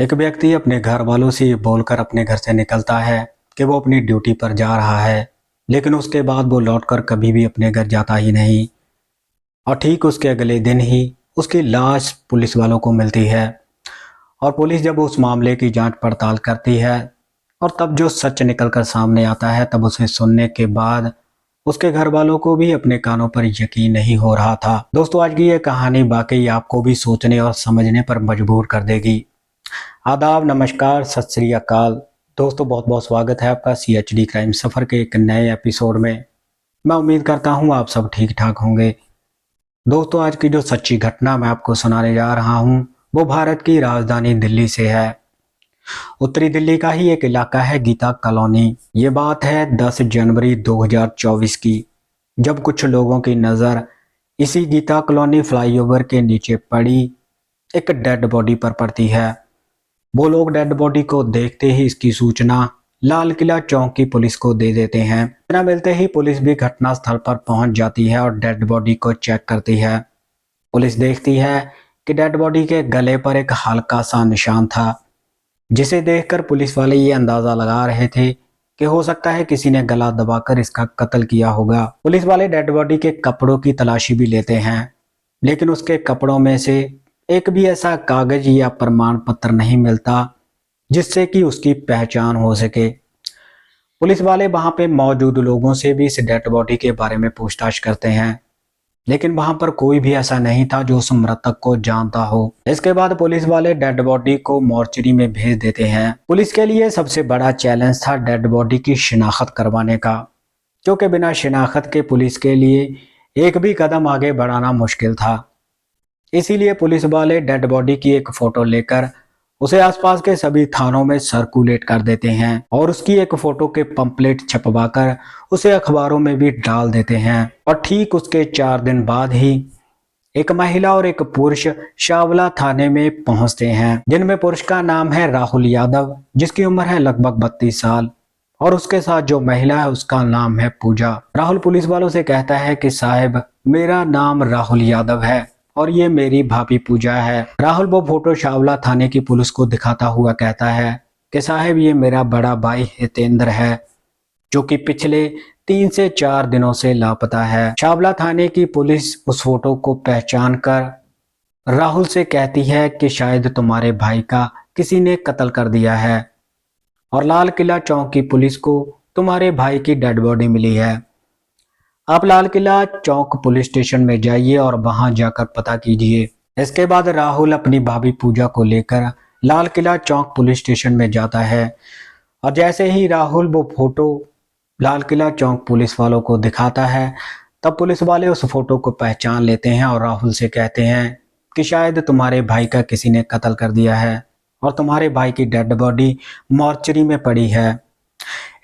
एक व्यक्ति अपने घर वालों से ये बोलकर अपने घर से निकलता है कि वो अपनी ड्यूटी पर जा रहा है, लेकिन उसके बाद वो लौटकर कभी भी अपने घर जाता ही नहीं। और ठीक उसके अगले दिन ही उसकी लाश पुलिस वालों को मिलती है। और पुलिस जब उस मामले की जांच पड़ताल करती है और तब जो सच निकलकर सामने आता है, तब उसे सुनने के बाद उसके घर वालों को भी अपने कानों पर यकीन नहीं हो रहा था। दोस्तों, आज की ये कहानी वाकई आपको भी सोचने और समझने पर मजबूर कर देगी। आदाब, नमस्कार, सत श्री अकाल। दोस्तों, बहुत बहुत स्वागत है आपका CHD क्राइम सफ़र के एक नए एपिसोड में। मैं उम्मीद करता हूँ आप सब ठीक ठाक होंगे। दोस्तों, आज की जो सच्ची घटना मैं आपको सुनाने जा रहा हूँ वो भारत की राजधानी दिल्ली से है। उत्तरी दिल्ली का ही एक इलाका है गीता कॉलोनी। ये बात है 10 जनवरी 2024 की, जब कुछ लोगों की नज़र इसी गीता कॉलोनी फ्लाईओवर के नीचे पड़ी एक डेड बॉडी पर पड़ती है। वो लोग डेड बॉडी को देखते ही इसकी सूचना लाल किला चौक की पुलिस को दे देते हैं। सूचना मिलते ही पुलिस भी घटना स्थल पर पहुंच जाती है और डेड बॉडी को चेक करती है। पुलिस देखती है कि डेड बॉडी के गले पर एक हल्का सा निशान था, जिसे देखकर पुलिस वाले ये अंदाजा लगा रहे थे कि हो सकता है किसी ने गला दबाकर इसका कत्ल किया होगा। पुलिस वाले डेड बॉडी के कपड़ों की तलाशी भी लेते हैं, लेकिन उसके कपड़ों में से एक भी ऐसा कागज या प्रमाण पत्र नहीं मिलता जिससे कि उसकी पहचान हो सके। पुलिस वाले वहां पे मौजूद लोगों से भी इस डेड बॉडी के बारे में पूछताछ करते हैं, लेकिन वहां पर कोई भी ऐसा नहीं था जो उस मृतक को जानता हो। इसके बाद पुलिस वाले डेड बॉडी को मोर्चरी में भेज देते हैं। पुलिस के लिए सबसे बड़ा चैलेंज था डेड बॉडी की शिनाख्त करवाने का, क्योंकि बिना शिनाख्त के पुलिस के लिए एक भी कदम आगे बढ़ाना मुश्किल था। इसीलिए पुलिस वाले डेड बॉडी की एक फोटो लेकर उसे आसपास के सभी थानों में सर्कुलेट कर देते हैं और उसकी एक फोटो के पंपलेट छपवाकर उसे अखबारों में भी डाल देते हैं। और ठीक उसके 4 दिन बाद ही एक महिला और एक पुरुष शावला थाने में पहुंचते हैं, जिनमें पुरुष का नाम है राहुल यादव, जिसकी उम्र है लगभग 32 साल, और उसके साथ जो महिला है उसका नाम है पूजा। राहुल पुलिस वालों से कहता है कि साहब, मेरा नाम राहुल यादव है और ये मेरी भाभी पूजा है। राहुल वो फोटो शावला थाने की पुलिस को दिखाता हुआ कहता है कि साहब, ये मेरा बड़ा भाई हितेंद्र है, जो कि पिछले 3 से 4 दिनों से लापता है। शावला थाने की पुलिस उस फोटो को पहचान कर राहुल से कहती है कि शायद तुम्हारे भाई का किसी ने कत्ल कर दिया है और लाल किला चौक की पुलिस को तुम्हारे भाई की डेड बॉडी मिली है। आप लाल किला चौक पुलिस स्टेशन में जाइए और वहां जाकर पता कीजिए। इसके बाद राहुल अपनी भाभी पूजा को लेकर लाल किला चौक पुलिस स्टेशन में जाता है और जैसे ही राहुल वो फोटो लाल किला चौक पुलिस वालों को दिखाता है, तब पुलिस वाले उस फोटो को पहचान लेते हैं और राहुल से कहते हैं कि शायद तुम्हारे भाई का किसी ने कत्ल कर दिया है और तुम्हारे भाई की डेड बॉडी मोर्चरी में पड़ी है।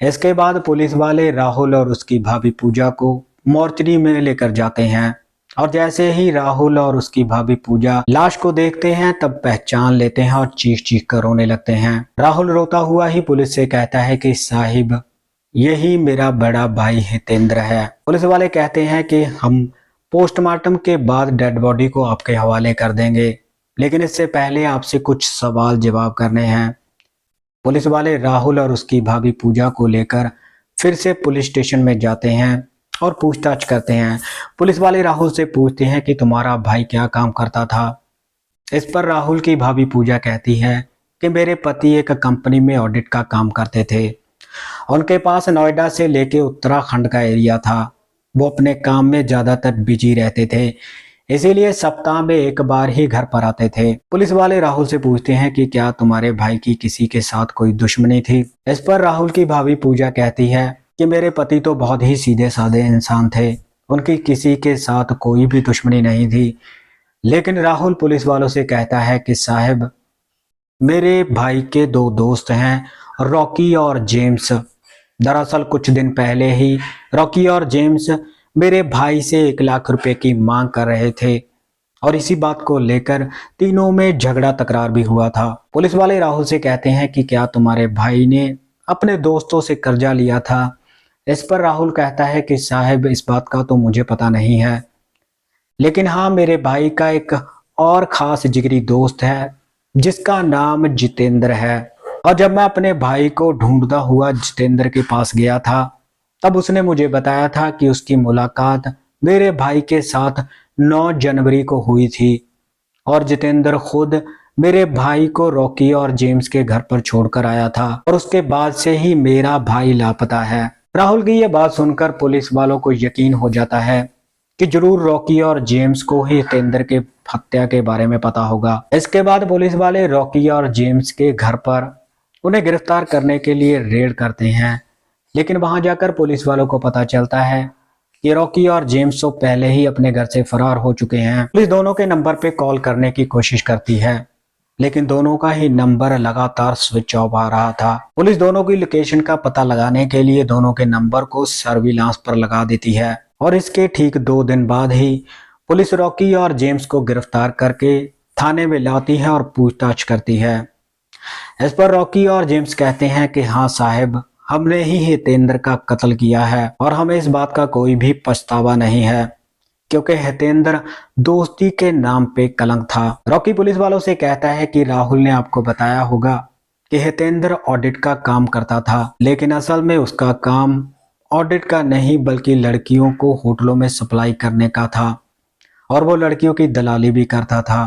इसके बाद पुलिस वाले राहुल और उसकी भाभी पूजा को मोर्चरी में लेकर जाते हैं और जैसे ही राहुल और उसकी भाभी पूजा लाश को देखते हैं, तब पहचान लेते हैं और चीख चीख कर रोने लगते हैं। राहुल रोता हुआ ही पुलिस से कहता है कि साहिब, यही मेरा बड़ा भाई हितेंद्र है। पुलिस वाले कहते हैं कि हम पोस्टमार्टम के बाद डेड बॉडी को आपके हवाले कर देंगे, लेकिन इससे पहले आपसे कुछ सवाल जवाब करने हैं। पुलिस वाले राहुल और उसकी भाभी पूजा को लेकर फिर से पुलिस स्टेशन में जाते हैं और पूछताछ करते हैं। पुलिस वाले राहुल से पूछते हैं कि तुम्हारा भाई क्या काम करता था। इस पर राहुल की भाभी पूजा कहती है कि मेरे पति एक कंपनी में ऑडिट का काम करते थे। उनके पास नोएडा से लेके उत्तराखंड का एरिया था। वो अपने काम में ज़्यादातर बिजी रहते थे, इसीलिए सप्ताह में एक बार ही घर पर आते थे। पुलिस वाले राहुल से पूछते हैं कि क्या तुम्हारे भाई की किसी के साथ कोई दुश्मनी थी। इस पर राहुल की भाभी पूजा कहती है कि मेरे पति तो बहुत ही सीधे साधे इंसान थे, उनकी किसी के साथ कोई भी दुश्मनी नहीं थी। लेकिन राहुल पुलिस वालों से कहता है कि साहब, मेरे भाई के 2 दोस्त हैं, रॉकी और जेम्स। दरअसल कुछ दिन पहले ही रॉकी और जेम्स मेरे भाई से 1 लाख रुपए की मांग कर रहे थे और इसी बात को लेकर तीनों में झगड़ा तकरार भी हुआ था। पुलिस वाले राहुल से कहते हैं कि क्या तुम्हारे भाई ने अपने दोस्तों से कर्जा लिया था। इस पर राहुल कहता है कि साहब, इस बात का तो मुझे पता नहीं है, लेकिन हाँ, मेरे भाई का एक और खास जिगरी दोस्त है जिसका नाम जितेंद्र है। और जब मैं अपने भाई को ढूंढता हुआ जितेंद्र के पास गया था, तब उसने मुझे बताया था कि उसकी मुलाकात मेरे भाई के साथ 9 जनवरी को हुई थी और जितेंद्र खुद मेरे भाई को रॉकी और जेम्स के घर पर छोड़कर आया था और उसके बाद से ही मेरा भाई लापता है। राहुल की यह बात सुनकर पुलिस वालों को यकीन हो जाता है कि जरूर रॉकी और जेम्स को ही जितेंद्र के हत्या के बारे में पता होगा। इसके बाद पुलिस वाले रॉकी और जेम्स के घर पर उन्हें गिरफ्तार करने के लिए रेड करते हैं, लेकिन वहां जाकर पुलिस वालों को पता चलता है कि रॉकी और जेम्स तो पहले ही अपने घर से फरार हो चुके हैं। पुलिस दोनों के नंबर पे कॉल करने की कोशिश करती है, लेकिन दोनों का ही नंबर लगातार स्विच ऑफ आ रहा था। पुलिस दोनों की लोकेशन का पता लगाने के लिए दोनों के नंबर को सर्विलांस पर लगा देती है और इसके ठीक 2 दिन बाद ही पुलिस रॉकी और जेम्स को गिरफ्तार करके थाने में लाती है और पूछताछ करती है। इस पर रॉकी और जेम्स कहते हैं कि हाँ साहब, हमने ही हितेंद्र का कत्ल किया है और हमें इस बात का कोई भी पछतावा नहीं है, क्योंकि हितेंद्र दोस्ती के नाम पे कलंक था। रॉकी पुलिस वालों से कहता है कि राहुल ने आपको बताया होगा कि हितेंद्र ऑडिट का काम करता था, लेकिन असल में उसका काम ऑडिट का नहीं बल्कि लड़कियों को होटलों में सप्लाई करने का था और वो लड़कियों की दलाली भी करता था।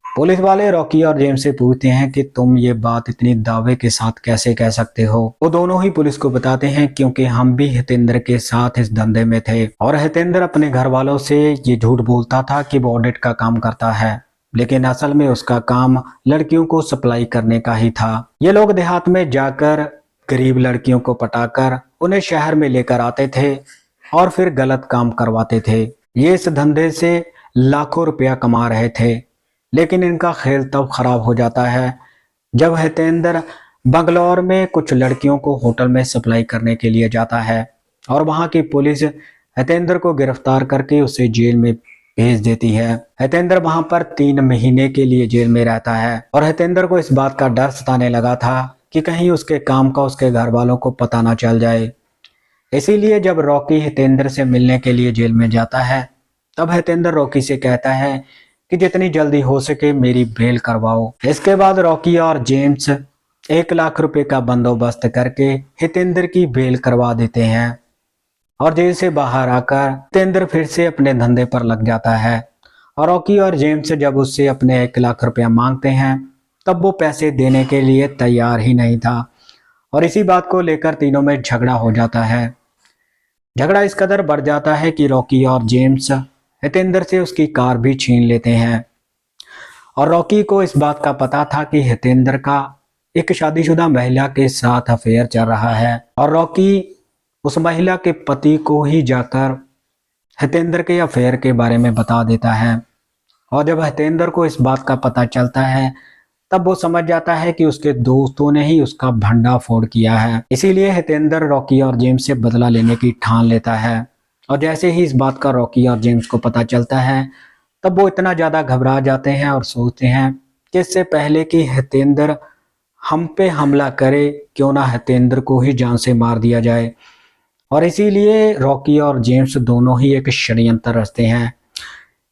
पुलिस वाले रॉकी और जेम्स से पूछते हैं कि तुम ये बात इतनी दावे के साथ कैसे कह सकते हो। वो दोनों ही पुलिस को बताते हैं क्योंकि हम भी हितेंद्र के साथ इस धंधे में थे और हितेंद्र अपने घर वालों से ये झूठ बोलता था कि वो ऑडिट का काम करता है, लेकिन असल में उसका काम लड़कियों को सप्लाई करने का ही था। ये लोग देहात में जाकर गरीब लड़कियों को पटाकर उन्हें शहर में लेकर आते थे और फिर गलत काम करवाते थे। ये इस धंधे से लाखों रुपया कमा रहे थे, लेकिन इनका खेल तब खराब हो जाता है जब हितेंद्र बंगलौर में कुछ लड़कियों को होटल में सप्लाई करने के लिए जाता है और वहां की पुलिस हितेंद्र को गिरफ्तार करके उसे जेल में भेज देती है। हितेंद्र वहां पर 3 महीने के लिए जेल में रहता है और हितेंद्र को इस बात का डर सताने लगा था कि कहीं उसके काम का उसके घर वालों को पता ना चल जाए। इसीलिए जब रॉकी हितेंद्र से मिलने के लिए जेल में जाता है, तब हितेंद्र रॉकी से कहता है कि जितनी जल्दी हो सके मेरी बेल करवाओ। इसके बाद रॉकी और जेम्स 1 लाख रुपए का बंदोबस्त करके हितेंद्र की बेल करवा देते हैं और जेल से बाहर आकर हितेंद्र फिर से अपने धंधे पर लग जाता है और रॉकी और जेम्स जब उससे अपने 1 लाख रुपया मांगते हैं, तब वो पैसे देने के लिए तैयार ही नहीं था और इसी बात को लेकर तीनों में झगड़ा हो जाता है। झगड़ा इस कदर बढ़ जाता है कि रॉकी और जेम्स हितेंद्र से उसकी कार भी छीन लेते हैं और रॉकी को इस बात का पता था कि हितेंद्र का एक शादीशुदा महिला के साथ अफेयर चल रहा है और रॉकी उस महिला के पति को ही जाकर हितेंद्र के अफेयर के बारे में बता देता है और जब हितेंद्र को इस बात का पता चलता है, तब वो समझ जाता है कि उसके दोस्तों ने ही उसका भंडाफोड़ किया है। इसीलिए हितेंद्र रॉकी और जेम्स से बदला लेने की ठान लेता है और जैसे ही इस बात का रॉकी और जेम्स को पता चलता है, तब वो इतना ज़्यादा घबरा जाते हैं और सोचते हैं कि इससे पहले कि हितेंद्र हम पे हमला करे, क्यों ना हितेंद्र को ही जान से मार दिया जाए। और इसीलिए रॉकी और जेम्स दोनों ही एक षड्यंत्र रचते हैं।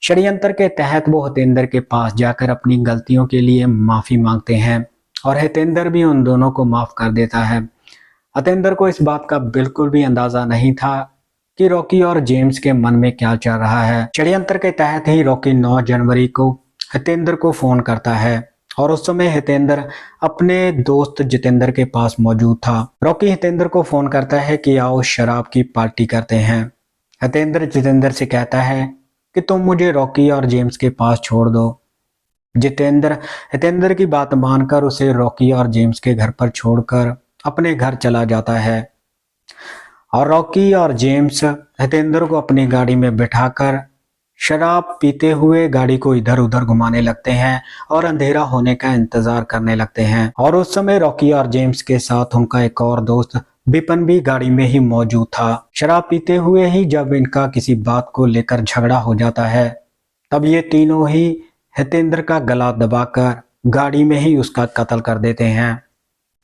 षड्यंत्र के तहत वो हितेंद्र के पास जाकर अपनी गलतियों के लिए माफ़ी मांगते हैं और हितेंद्र भी उन दोनों को माफ़ कर देता है। हितेंद्र को इस बात का बिल्कुल भी अंदाज़ा नहीं था कि रॉकी और जेम्स के मन में क्या चल रहा है। षड्यंत्र के तहत ही रॉकी 9 जनवरी को हितेंद्र को फ़ोन करता है और उस समय हितेंद्र अपने दोस्त जितेंद्र के पास मौजूद था। रॉकी हितेंद्र को फ़ोन करता है कि आओ शराब की पार्टी करते हैं। हितेंद्र जितेंद्र से कहता है कि तुम मुझे रॉकी और जेम्स के पास छोड़ दो। जितेंद्र हितेंद्र की बात मानकर उसे रॉकी और जेम्स के घर पर छोड़कर अपने घर चला जाता है और रॉकी और जेम्स हितेंद्र को अपनी गाड़ी में बिठाकर शराब पीते हुए गाड़ी को इधर उधर घुमाने लगते हैं और अंधेरा होने का इंतजार करने लगते हैं। और उस समय रॉकी और जेम्स के साथ उनका एक और दोस्त विपिन भी गाड़ी में ही मौजूद था। शराब पीते हुए ही जब इनका किसी बात को लेकर झगड़ा हो जाता है, तब ये तीनों ही हितेंद्र का गला दबाकर गाड़ी में ही उसका कत्ल कर देते हैं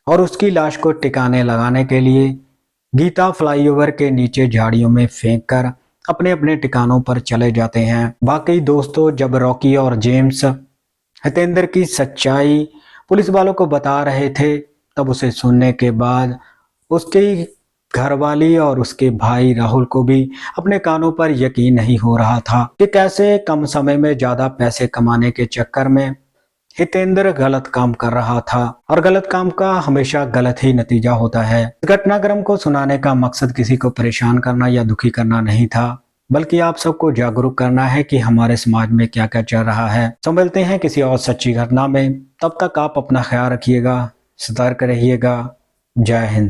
और उसकी लाश को ठिकाने लगाने के लिए गीता फ्लाईओवर के नीचे झाड़ियों में फेंककर अपने अपने ठिकानों पर चले जाते हैं। बाकी दोस्तों, जब रॉकी और जेम्स हितेंद्र की सच्चाई पुलिस वालों को बता रहे थे, तब उसे सुनने के बाद उसकी घरवाली और उसके भाई राहुल को भी अपने कानों पर यकीन नहीं हो रहा था कि कैसे कम समय में ज्यादा पैसे कमाने के चक्कर में हितेंद्र गलत काम कर रहा था, और गलत काम का हमेशा गलत ही नतीजा होता है। घटनाक्रम को सुनाने का मकसद किसी को परेशान करना या दुखी करना नहीं था, बल्कि आप सबको जागरूक करना है कि हमारे समाज में क्या क्या चल रहा है। तो मिलते हैं किसी और सच्ची घटना में, तब तक आप अपना ख्याल रखिएगा, सतर्क रहिएगा। जय हिंद।